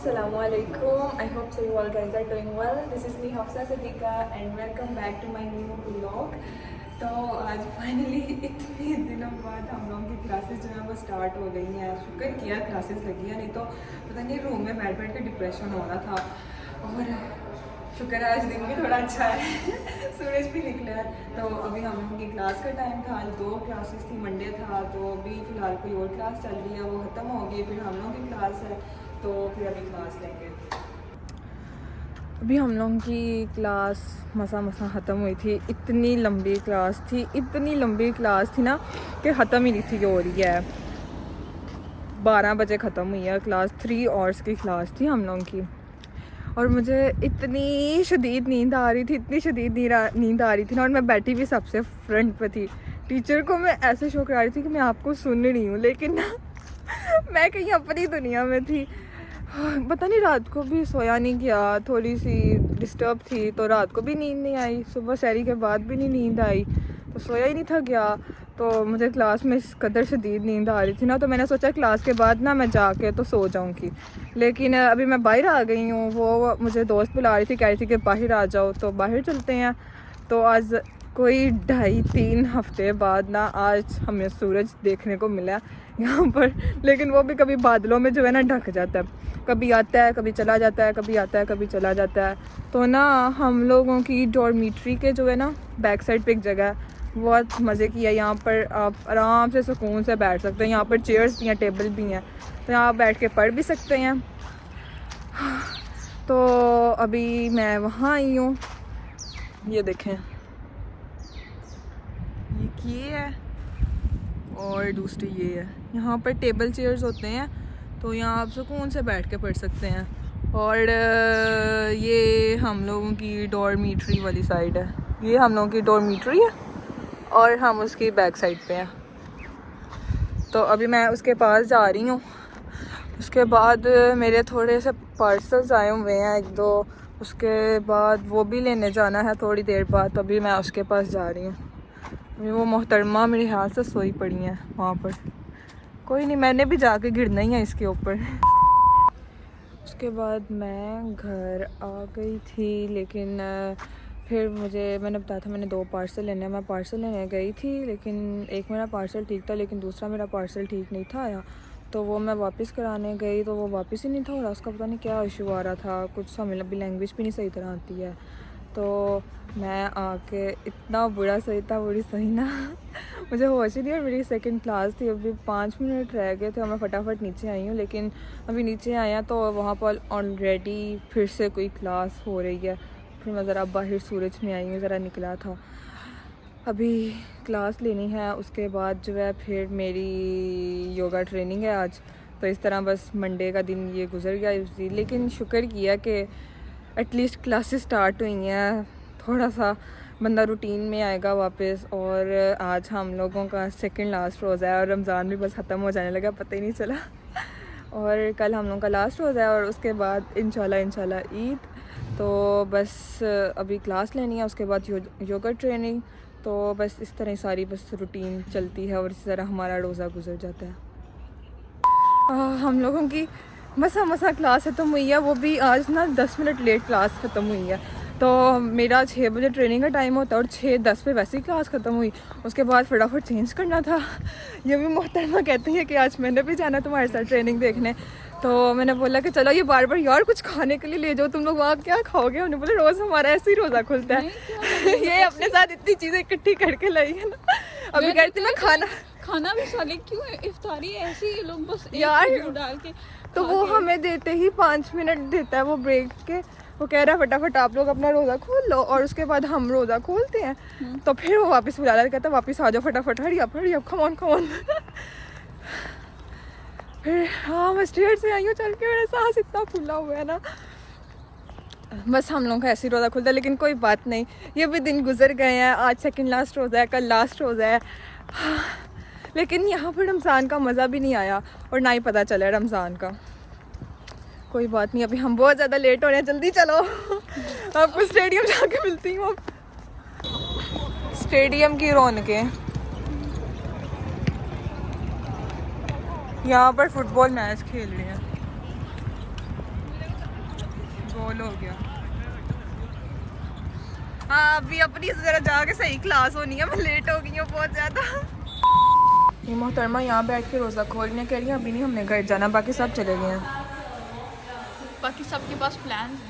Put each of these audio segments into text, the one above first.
Assalamualaikum. I hope so you all guys are doing well. This is me Hafsa Sadiqa and welcome back to my new vlog. तो आज finally इतने दिनों बाद हम लोगों की क्लासेस जो है वो स्टार्ट हो गई हैं। शुक्र किया क्लासेस लगी है, नहीं तो पता नहीं रूम में बैठ बैठ के डिप्रेशन हो रहा था। और शुक्र है आज दिन भी थोड़ा अच्छा है सूरज भी निकला है। तो अभी हम लोगों की क्लास का टाइम था, आज 2 क्लासेस थी, मंडे था, तो अभी फ़िलहाल कोई और क्लास चल रही है, वो ख़त्म हो गई। फिर हम लोगों की क्लास है, तो फिर अभी क्लास लेंगे। अभी हम लोगों की क्लास मसा ख़त्म हुई थी। इतनी लंबी क्लास थी ना कि ख़त्म ही नहीं थी हो रही है। 12 बजे ख़त्म हुई है क्लास। 3 आवर्स की क्लास थी हम लोगों की। और मुझे इतनी शदीद नींद आ रही थी ना, और मैं बैठी भी सबसे फ्रंट पे थी। टीचर को मैं ऐसे शो करा रही थी कि मैं आपको सुन रही हूँ, लेकिन ना मैं कहीं अपनी दुनिया में थी। पता नहीं रात को भी सोया नहीं गया, थोड़ी सी डिस्टर्ब थी, तो रात को भी नींद नहीं आई। सुबह सहरी के बाद भी नहीं नींद आई, तो सोया ही नहीं था गया। तो मुझे क्लास में इस कदर शदीद नींद आ रही थी ना, तो मैंने सोचा क्लास के बाद ना मैं जाके तो सो जाऊंगी। लेकिन अभी मैं बाहर आ गई हूँ। वो मुझे दोस्त बुला रही थी, कह रही थी कि बाहर आ जाओ, तो बाहर चलते हैं। तो आज कोई 2.5-3 हफ्ते बाद ना आज हमें सूरज देखने को मिला यहाँ पर। लेकिन वो भी कभी बादलों में जो है ना ढक जाता है, कभी आता है कभी चला जाता है, कभी आता है कभी चला जाता है। तो ना हम लोगों की डॉर्मेट्री के जो है ना बैक साइड पे एक जगह है, बहुत मज़े की है। यहाँ पर आप आराम से सुकून से बैठ सकते हैं। यहाँ पर चेयर्स भी हैं, टेबल भी हैं, तो यहाँ आप बैठ के पढ़ भी सकते हैं। तो अभी मैं वहाँ आई हूँ, ये देखें, ये है और दूसरी ये है। यहाँ पर टेबल चेयर्स होते हैं, तो यहाँ आप सुकून से बैठ के पढ़ सकते हैं। और ये हम लोगों की डॉर्मेट्री वाली साइड है, ये हम लोगों की डॉर्मेट्री है और हम उसकी बैक साइड पे हैं। तो अभी मैं उसके पास जा रही हूँ। उसके बाद मेरे थोड़े से पार्सल्स आए हुए हैं 1-2, उसके बाद वो भी लेने जाना है थोड़ी देर बाद। तो अभी मैं उसके पास जा रही हूँ। अभी वो मोहतरमा मेरे हाथ से सोई पड़ी हैं वहाँ पर। कोई नहीं, मैंने भी जाके गिरना ही है इसके ऊपर। उसके बाद मैं घर आ गई थी, लेकिन फिर मैंने बताया था मैंने 2 पार्सल लेने हैं। मैं पार्सल लेने गई थी, लेकिन एक मेरा पार्सल ठीक था, लेकिन दूसरा मेरा पार्सल ठीक नहीं था आया। तो वो मैं वापस कराने गई, तो वो वापस ही नहीं था हो रहा। उसका पता नहीं क्या इशू आ रहा था, कुछ समझ भी, लैंग्वेज भी नहीं सही तरह आती है। तो मैं आके इतना बुरा सही ना मुझे होश ही नहीं। और मेरी सेकंड क्लास थी, अभी 5 मिनट रह गए थे और मैं फटाफट नीचे आई हूँ। लेकिन अभी नीचे आया तो वहाँ पर ऑलरेडी फिर से कोई क्लास हो रही है। फिर मैं ज़रा बाहर सूरज में आई हूँ, ज़रा निकला था। अभी क्लास लेनी है, उसके बाद जो है फिर मेरी योगा ट्रेनिंग है आज। तो इस तरह बस मंडे का दिन ये गुजर गया। लेकिन शुक्र किया कि एटलीस्ट क्लासेस स्टार्ट हुई हैं, थोड़ा सा बंदा रूटीन में आएगा वापस। और आज हम लोगों का सेकंड लास्ट रोज़ा है और रमज़ान भी बस ख़त्म हो जाने लगा, पता ही नहीं चला। और कल हम लोगों का लास्ट रोज़ा है और उसके बाद इंशाल्लाह ईद। तो बस अभी क्लास लेनी है, उसके बाद योगा ट्रेनिंग। तो बस इस तरह सारी बस रूटीन चलती है और इस तरह हमारा रोज़ा गुजर जाता है। हम लोगों की मसा क्लास ख़त्म हुई है, वो भी आज ना 10 मिनट लेट क्लास ख़त्म हुई है। तो मेरा 6 बजे ट्रेनिंग का टाइम होता है और 6:10 पे वैसे ही क्लास ख़त्म हुई। उसके बाद फटाफट चेंज करना था। ये भी मोहतरमा कहती है कि आज मैंने भी जाना तुम्हारे साथ ट्रेनिंग देखने। तो मैंने बोला कि चलो ये बार यार कुछ खाने के लिए ले जाओ, तुम लोग वहाँ क्या खाओगे। उन्होंने बोला रोज़ हमारा ऐसे ही रोज़ा खुलता है ये अपने साथ इतनी चीज़ें इकट्ठी करके लाई है ना। अभी कहती मैं खाना भी साले क्यों है, इफ्तारी ऐसे ही लोग बस यार डाल के। तो वो हमें देते ही 5 मिनट देता है वो ब्रेक के। वो कह रहा है फटाफट आप लोग अपना रोज़ा खोल लो, और उसके बाद हम रोज़ा खोलते हैं। तो फिर वो वापस बुला रहा, कहता वापस आ जाओ फटाफट, हरी अप कम ऑन फिर हाँ मैं स्टेट से आई हूँ चल के, मेरा सांस इतना फूला हुआ है ना। बस हम लोगों का ऐसे ही रोज़ा खुलता है, लेकिन कोई बात नहीं, ये भी दिन गुजर गए हैं। आज सेकंड लास्ट रोज़ा है, कल लास्ट रोज़ा है। लेकिन यहाँ पर रमज़ान का मज़ा भी नहीं आया और ना ही पता चला रमज़ान का। कोई बात नहीं, अभी हम बहुत ज़्यादा लेट हो रहे हैं, जल्दी चलो आपको स्टेडियम जाके मिलती हूँ। स्टेडियम की रौनकें, यहाँ पर फुटबॉल मैच खेल रहे हैं। गोल हो गया। हाँ अभी अपनी जरा जाके सही क्लास होनी है, मैं लेट हो गई हूँ बहुत ज़्यादा। ये मोहतरमा यहाँ बैठ के रोज़ा खोलने के लिए, अभी नहीं हमने घर जाना, बाकी सब चले गए हैं। बाकी सबके पास प्लान हैं।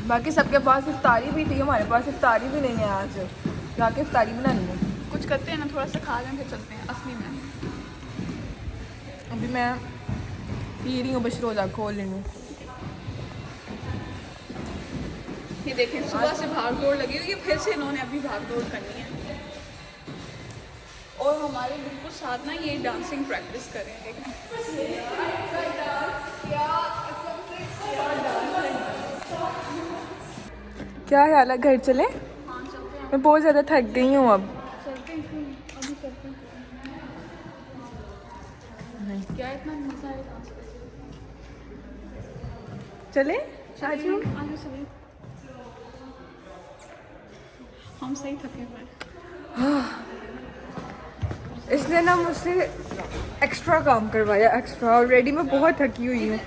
बाकी सबके पास इफ्तारी भी थी, हमारे पास इफ्तारी भी नहीं है। आज जाके इफ्तारी बनानी है। कुछ करते हैं ना, थोड़ा सा खा लें फिर चलते हैं असली में। अभी मैं पी रही हूँ, बस रोज़ा खोल रही हूँ। ये देखें सुबह से भाग दौड़ लगी हुई है, फिर से इन्होंने अभी भाग दौड़ करनी है। और हमारे बिल्कुल साथ ना ये डांसिंग प्रैक्टिस कर रहे हैं। देखें क्या ख्याल है, घर चले? हाँ चलते हैं। मैं बहुत ज़्यादा थक गई हूँ अब। चलते हैं क्यों नहीं? अभी चलते हैं। क्या इतना मजा है डांस करके? चले? आजू चलिए। हम सही थके हुए हैं। इसने ना मुझसे एक्स्ट्रा काम करवाया, एक्स्ट्रा। ऑलरेडी मैं बहुत थकी हुई हूँ।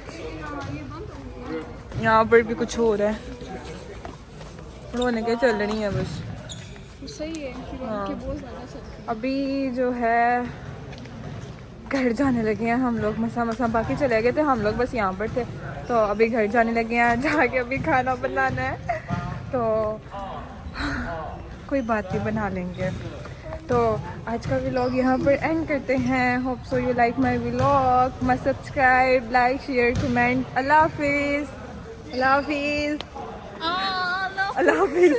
यहाँ पर भी कुछ हो रहा है, रोने के चल रही है बस। सही है कि बहुत ज़्यादा चलती है। अभी जो है घर जाने लगे हैं हम लोग, मसा बाकी चले गए थे हम लोग, बस यहाँ पर थे। तो अभी घर जाने लगे हैं, जाके अभी खाना बनाना है, तो कोई बात नहीं बना लेंगे। तो आज का व्लॉग यहाँ पर एंड करते हैं। Hope so you like my vlog. Must subscribe, like, share, comment. अल्लाह हाफिज़। अल्लाह हाफिज़। अल्लाह हाफिज़।